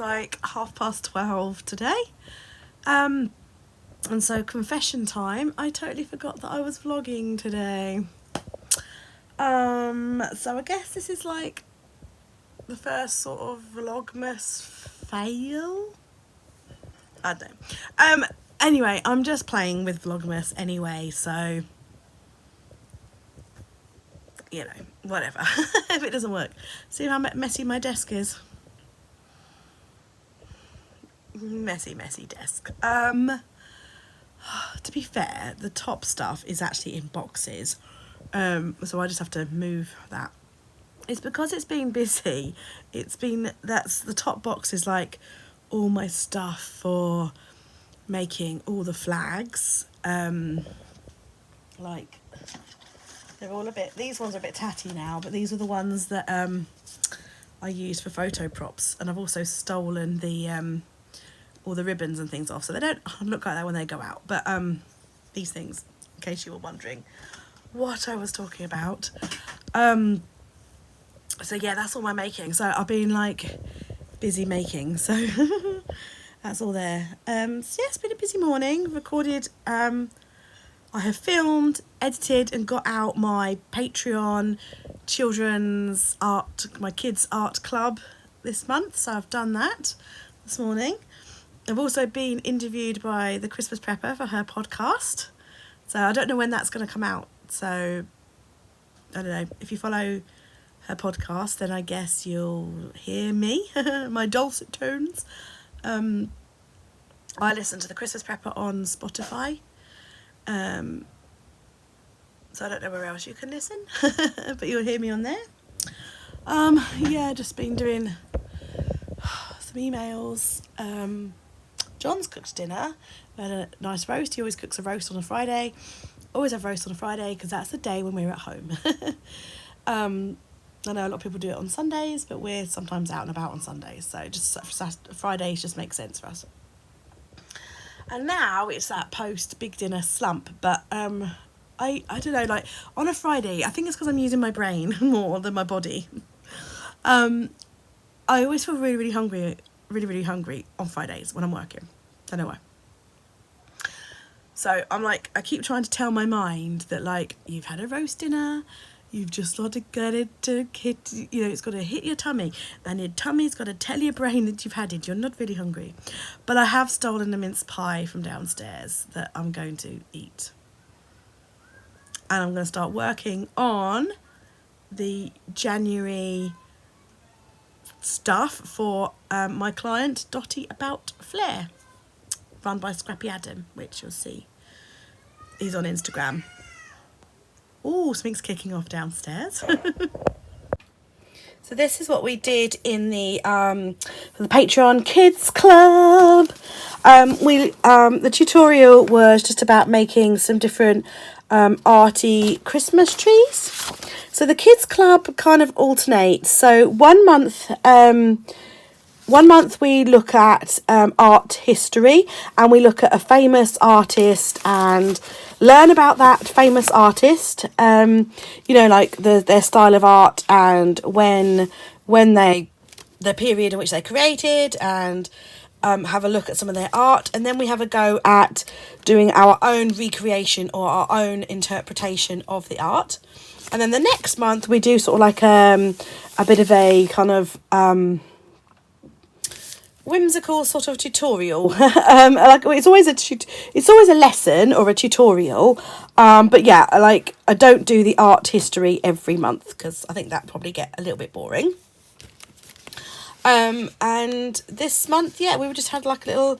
like 12:30 today. And so confession time, I totally forgot that I was vlogging today. So I guess this is like the first sort of Vlogmas fail. I don't know. Anyway, I'm just playing with Vlogmas anyway, so you know, whatever. If it doesn't work. See how messy my desk is? Messy desk. To be fair, the top stuff is actually in boxes. So I just have to move that. It's because it's been busy. That's the top box is like all my stuff for making all the flags. Like they're all these ones are a bit tatty now, but these are the ones that I use for photo props, and I've also stolen the all the ribbons and things off, so they don't look like that when they go out. But these things, in case you were wondering what I was talking about. So yeah, that's all my making. So I've been like busy making, so that's all there. So yeah, it's been a busy morning. Recorded, I have filmed, edited and got out my Patreon children's art, my kids art club this month. So I've done that this morning. I've also been interviewed by the Christmas Prepper for her podcast. So I don't know when that's going to come out. So I don't know. If you follow her podcast, then I guess you'll hear me, my dulcet tones. I listen to the Christmas Prepper on Spotify. So I don't know where else you can listen, but you'll hear me on there. Yeah, just been doing some emails. John's cooked dinner. We had a nice roast. He always cooks a roast on a Friday. Always have roast on a Friday because that's the day when we're at home. I know a lot of people do it on Sundays, but we're sometimes out and about on Sundays, so just Fridays just make sense for us. And now it's that post big dinner slump, but I don't know, like on a Friday, I think it's because I'm using my brain more than my body. I always feel really hungry on Fridays when I'm working. Don't know why. So I'm like, I keep trying to tell my mind that like, you've had a roast dinner, you've just got to get it to hit, you know, it's got to hit your tummy, and your tummy's got to tell your brain that you've had it. You're not really hungry. But I have stolen a mince pie from downstairs that I'm going to eat. And I'm going to start working on the January stuff for my client Dottie About Flair, run by Scrappy Adam, which you'll see. He's on Instagram. Oh, something's kicking off downstairs. So this is what we did in the for the Patreon Kids Club. The tutorial was just about making some different arty Christmas trees. So the Kids Club kind of alternates. So one month we look at art history, and we look at a famous artist and learn about that famous artist, you know, like their style of art and when the period in which they created, and have a look at some of their art. And then we have a go at doing our own recreation or our own interpretation of the art. And then the next month we do sort of like a bit of a kind of whimsical sort of tutorial. Like it's always a lesson or a tutorial, but yeah, like I don't do the art history every month because I think that probably get a little bit boring. And this month, yeah, we just had like a little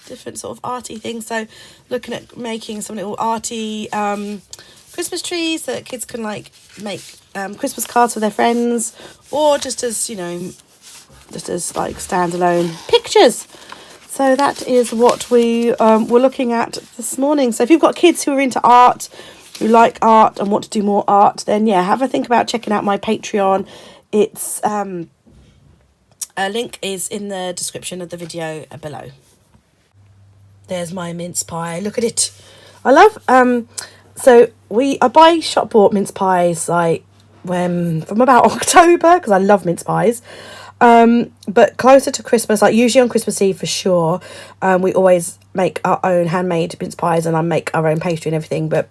different sort of arty thing. So looking at making some little arty Christmas trees so that kids can like make Christmas cards for their friends, or just as, you know, just as like standalone pictures. So that is what we were looking at this morning. So if you've got kids who are into art, who like art and want to do more art, then yeah, have a think about checking out my Patreon. It's a link is in the description of the video below. There's my mince pie. Look at it. I love so I buy shop bought mince pies like from about October because I love mince pies. But closer to Christmas, like usually on Christmas Eve for sure, we always make our own handmade mince pies, and I make our own pastry and everything. But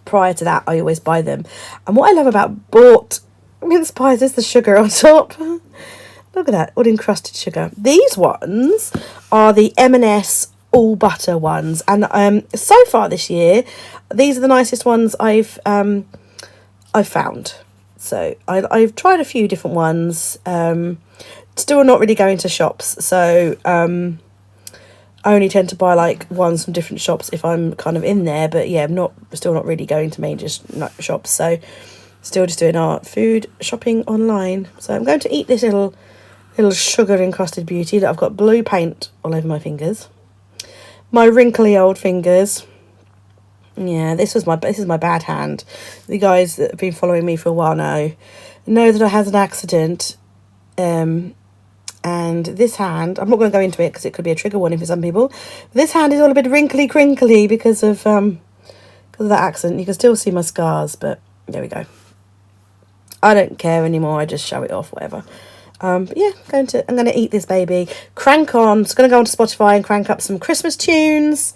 prior to that, I always buy them. And what I love about bought mince pies is the sugar on top. Look at that, all encrusted sugar. These ones are the M&S all butter ones, and so far this year, these are the nicest ones I've found. So I've tried a few different ones. Still not really going to shops, so I only tend to buy like ones from different shops if I'm kind of in there. But yeah, I'm still not really going to major shops. So still just doing our food shopping online. So I'm going to eat this little sugar encrusted beauty that I've got blue paint all over my fingers. My wrinkly old fingers. Yeah, this is my bad hand. The guys that have been following me for a while now know that I had an accident. And this hand, I'm not going to go into it because it could be a trigger warning for some people. This hand is all a bit wrinkly, crinkly because of that accident. You can still see my scars, but there we go. I don't care anymore. I just show it off, whatever. But yeah, I'm going to eat this baby. Crank on. It's going to go onto Spotify and crank up some Christmas tunes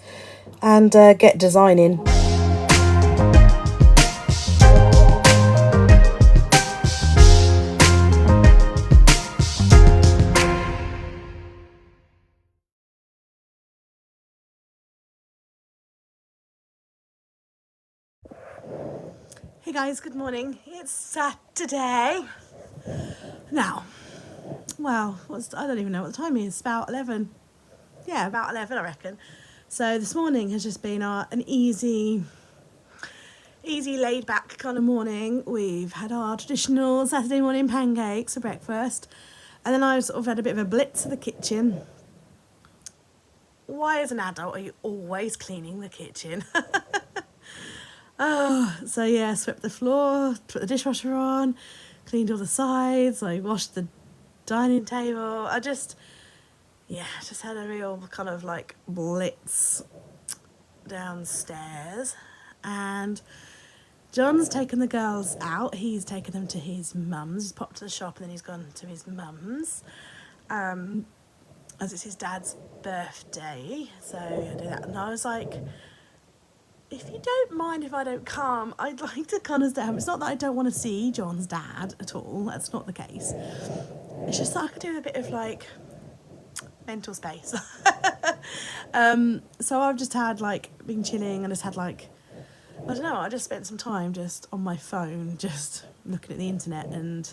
and get designing. Hey guys, good morning. It's Saturday. Now, well, I don't even know what the time is. It's about 11. Yeah, about 11, I reckon. So this morning has just been an easy laid back kind of morning. We've had our traditional Saturday morning pancakes for breakfast. And then I've sort of had a bit of a blitz of the kitchen. Why, as an adult, are you always cleaning the kitchen? Oh, so yeah, swept the floor, put the dishwasher on, cleaned all the sides, I washed the dining table. I just had a real kind of like blitz downstairs. And John's taken the girls out. He's taken them to his mum's. He's popped to the shop and then he's gone to his mum's. As it's his dad's birthday. So I do that. And I was like, if you don't mind if I don't come, I'd like to kind of stay home. It's not that I don't want to see John's dad at all. That's not the case. It's just that I could do a bit of like mental space. So I've just had like been chilling and just had like, I don't know, I just spent some time just on my phone, just looking at the internet and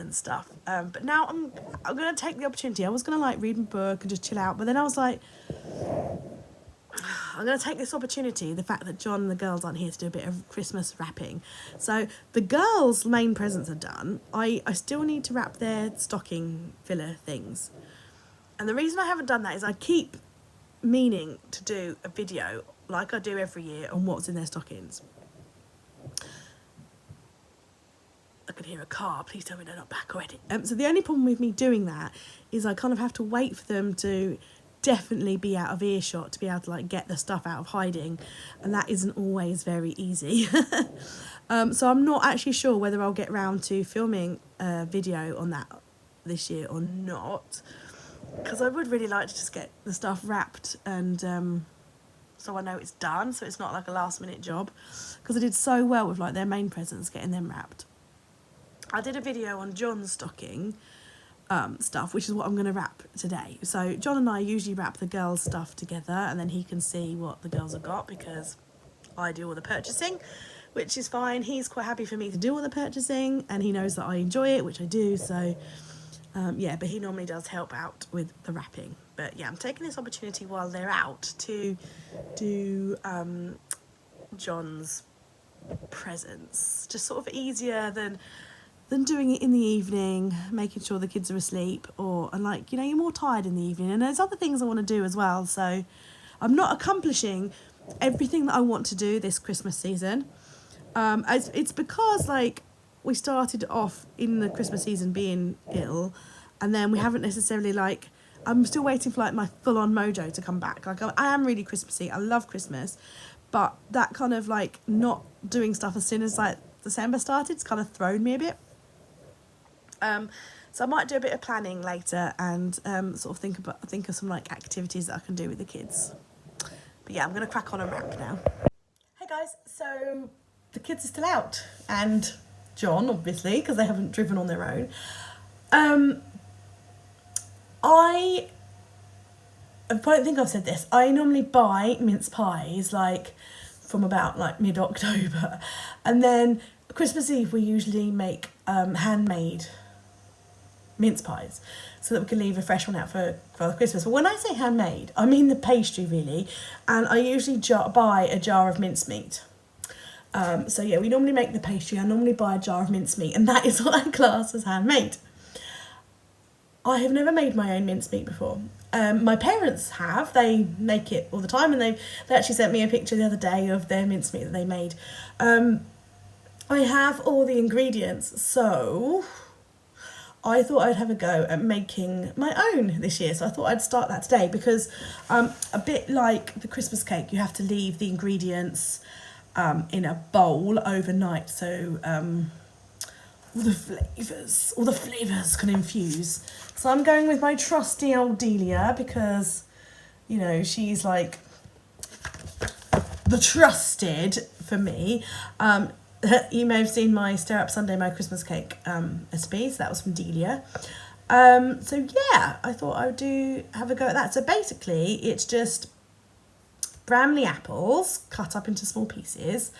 stuff. But now I'm going to take the opportunity. I was going to like read my book and just chill out. But then I was like, I'm going to take this opportunity, the fact that John and the girls aren't here, to do a bit of Christmas wrapping. So the girls' main presents are done. I still need to wrap their stocking filler things. And the reason I haven't done that is I keep meaning to do a video like I do every year on what's in their stockings. I can hear a car. Please tell me they're not back already. So the only problem with me doing that is I kind of have to wait for them to definitely be out of earshot to be able to like get the stuff out of hiding, and that isn't always very easy. So I'm not actually sure whether I'll get round to filming a video on that this year or not, because I would really like to just get the stuff wrapped and so I know it's done, so it's not like a last minute job, because I did so well with like their main presents, getting them wrapped. I did a video on John's stocking stuff, which is what I'm going to wrap today. So John and I usually wrap the girls' stuff together, and then he can see what the girls have got, because I do all the purchasing, which is fine. He's quite happy for me to do all the purchasing, and he knows that I enjoy it, which I do. So yeah, but he normally does help out with the wrapping. But yeah, I'm taking this opportunity while they're out to do John's presents. Just sort of easier than doing it in the evening, making sure the kids are asleep, and like, you know, you're more tired in the evening, and there's other things I want to do as well. So I'm not accomplishing everything that I want to do this Christmas season. It's because like we started off in the Christmas season being ill, and then we haven't necessarily like, I'm still waiting for like my full-on mojo to come back. Like I am really Christmassy. I love Christmas, but that kind of like not doing stuff as soon as like December started, it's kind of thrown me a bit. So So I might do a bit of planning later and sort of think of some like activities that I can do with the kids. But yeah, I'm going to crack on and wrap now. Hey guys, so the kids are still out, and John, obviously, because they haven't driven on their own. I don't think I've said this. I normally buy mince pies like from about like mid-October, and then Christmas Eve we usually make handmade mince pies so that we can leave a fresh one out for Christmas. But when I say handmade, I mean the pastry really, and I usually buy a jar of mincemeat. So yeah, we normally make the pastry. I normally buy a jar of mincemeat, and that is what I class as handmade. I have never made my own mincemeat before. My parents have. They make it all the time, and they actually sent me a picture the other day of their mincemeat that they made. I have all the ingredients, so I thought I'd have a go at making my own this year. So I thought I'd start that today, because a bit like the Christmas cake, you have to leave the ingredients in a bowl overnight, so all the flavours can infuse. So I'm going with my trusty old Delia, because, you know, she's like the trusted for me. You may have seen my Stir Up Sunday My Christmas Cake recipe, so that was from Delia. So yeah, I thought I would have a go at that. So basically it's just Bramley apples cut up into small pieces,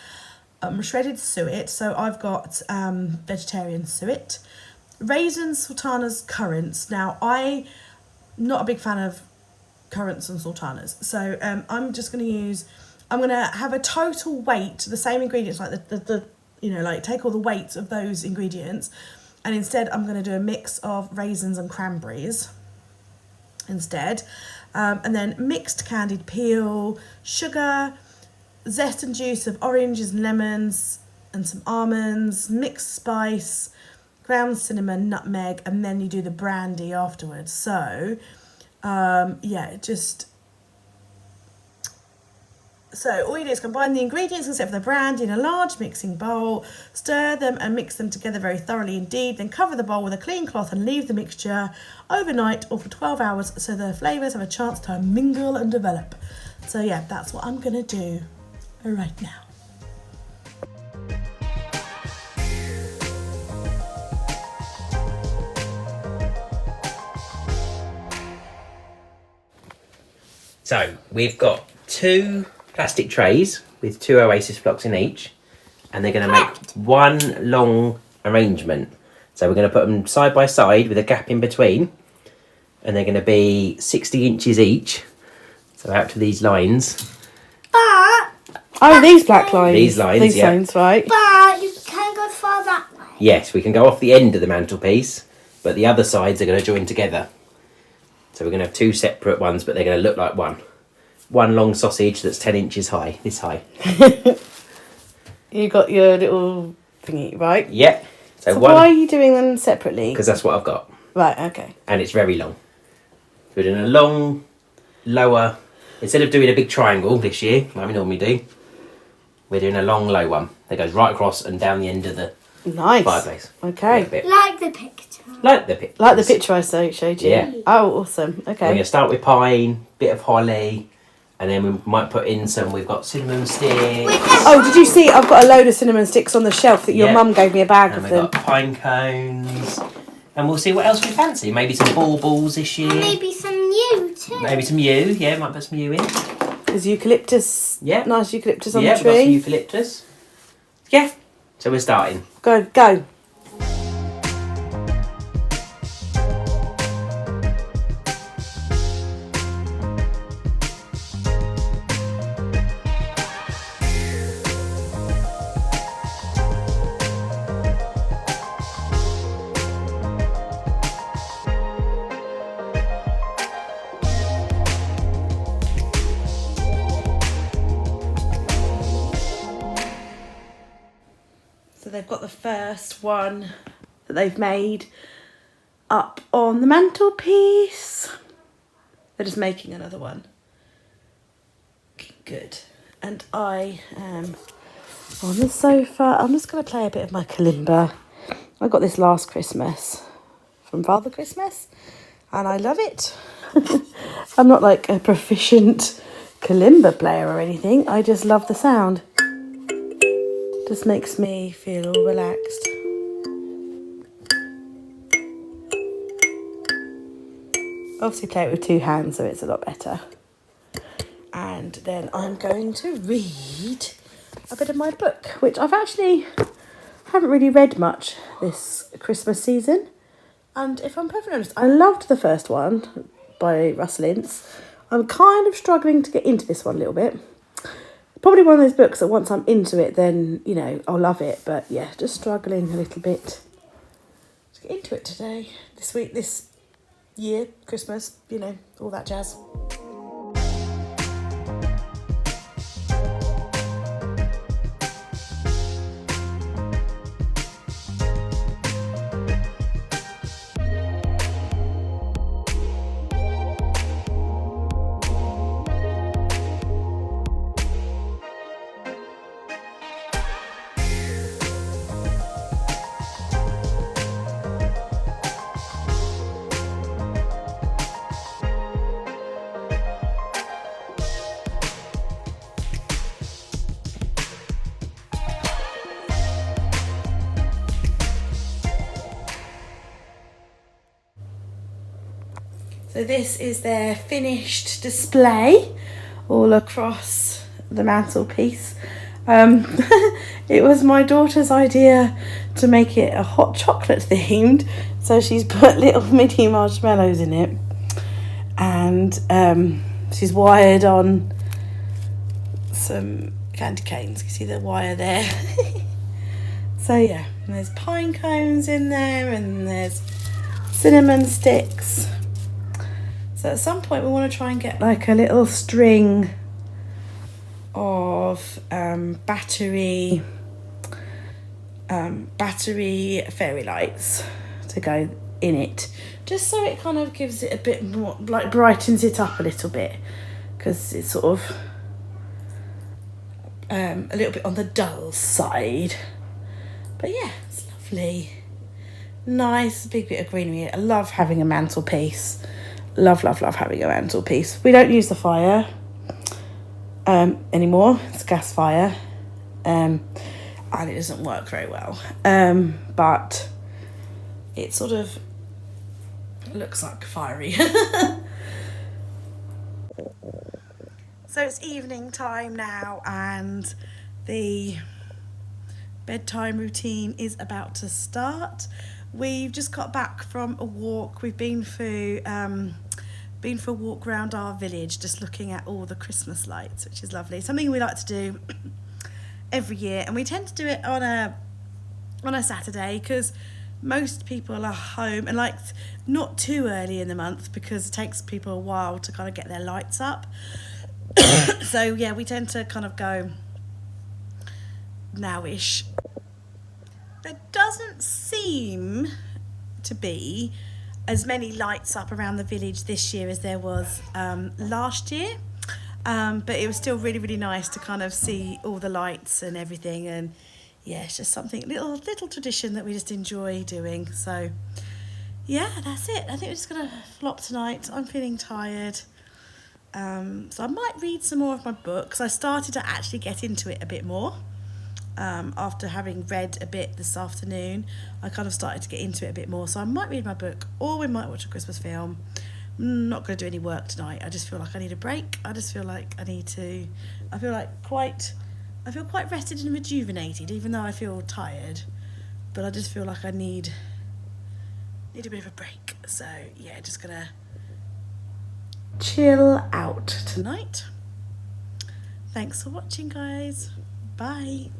shredded suet, so I've got vegetarian suet, raisins, sultanas, currants. Now I'm not a big fan of currants and sultanas, so I'm going to have a total weight, the same ingredients, like the you know, like take all the weight of those ingredients, and instead I'm going to do a mix of raisins and cranberries instead, and then mixed candied peel, sugar, zest and juice of oranges and lemons, and some almonds, mixed spice, ground cinnamon, nutmeg, and then you do the brandy afterwards. So yeah, so all you do is combine the ingredients except for the brandy in a large mixing bowl, stir them and mix them together very thoroughly indeed, then cover the bowl with a clean cloth and leave the mixture overnight or for 12 hours so the flavours have a chance to mingle and develop. So yeah, that's what I'm going to do right now. So we've got 2 plastic trays with 2 Oasis blocks in each, and they're going to make one long arrangement. So we're going to put them side by side with a gap in between, and they're going to be 60 inches each. So out to these lines. Oh, these black lines. These lines, These yeah. lines, right. But you can go far that way. Yes, we can go off the end of the mantelpiece, but the other sides are going to join together. So we're going to have 2 separate ones, but they're going to look like one. One long sausage that's 10 inches high, this high. You got your little thingy, right? Yeah. So why are you doing them separately? Because that's what I've got. Right, okay. And it's very long. We're doing a long, lower... Instead of doing a big triangle this year, like we normally do, we're doing a long, low one that goes right across and down the end of the fireplace. Okay. Like the picture. Like the picture. Like the picture I showed you? Yeah. Oh, awesome. Okay. We're going to start with pine, bit of holly, and then we might put in we've got cinnamon sticks. Oh, did you see? I've got a load of cinnamon sticks on the shelf that your mum gave me a bag and of we've them. got pine cones. And we'll see what else we fancy. Maybe some baubles this year. And maybe some yew too. Maybe some yew. Yeah, might put some yew in. There's eucalyptus. Yeah. Nice eucalyptus on the Yeah, we've got some tree. eucalyptus. Yeah. So we're starting. Go. So they've got the first one that they've made up on the mantelpiece. They're just making another one. Okay, good. And I am on the sofa. I'm just going to play a bit of my kalimba. I got this last Christmas from Father Christmas, and I love it. I'm not like a proficient kalimba player or anything, I just love the sound. Just makes me feel all relaxed. Obviously play it with two hands, so it's a lot better. And then I'm going to read a bit of my book, which haven't really read much this Christmas season. And if I'm perfectly honest, I loved the first one by Russell Ince. I'm kind of struggling to get into this one a little bit. Probably one of those books that once I'm into it, then, you know, I'll love it. But yeah, just struggling a little bit to get into it today, this week, this year, Christmas, you know, all that jazz. So this is their finished display all across the mantelpiece. It was my daughter's idea to make it a hot chocolate themed, so she's put little mini marshmallows in it, and she's wired on some candy canes. You can see the wire there. So yeah, and there's pine cones in there, and there's cinnamon sticks. So at some point we want to try and get like a little string of battery fairy lights to go in it, just so it kind of gives it a bit more, like brightens it up a little bit, because it's sort of a little bit on the dull side. But yeah, it's lovely. Nice big bit of greenery. I love having a mantelpiece. Love having a mantelpiece. We don't use the fire anymore. It's a gas fire, and it doesn't work very well. But it sort of looks like fiery. So it's evening time now, and the bedtime routine is about to start. We've just got back from a walk. We've been for a walk around our village, just looking at all the Christmas lights, which is lovely. Something we like to do every year, and we tend to do it on a Saturday, because most people are home, and like not too early in the month, because it takes people a while to kind of get their lights up. So yeah, we tend to kind of go nowish. There doesn't seem to be as many lights up around the village this year as there was last year, but it was still really, really nice to kind of see all the lights and everything. And yeah, it's just something, little tradition that we just enjoy doing. So yeah, that's it. I think we're just gonna flop tonight. I'm feeling tired, so I might read some more of my books. I started to actually get into it a bit more. After having read a bit this afternoon, I kind of started to get into it a bit more. So I might read my book, or we might watch a Christmas film. I'm not going to do any work tonight. I just feel like I need a break. I just feel like I feel quite rested and rejuvenated, even though I feel tired. But I just feel like I need a bit of a break. So yeah, just gonna chill out tonight. Thanks for watching, guys. Bye.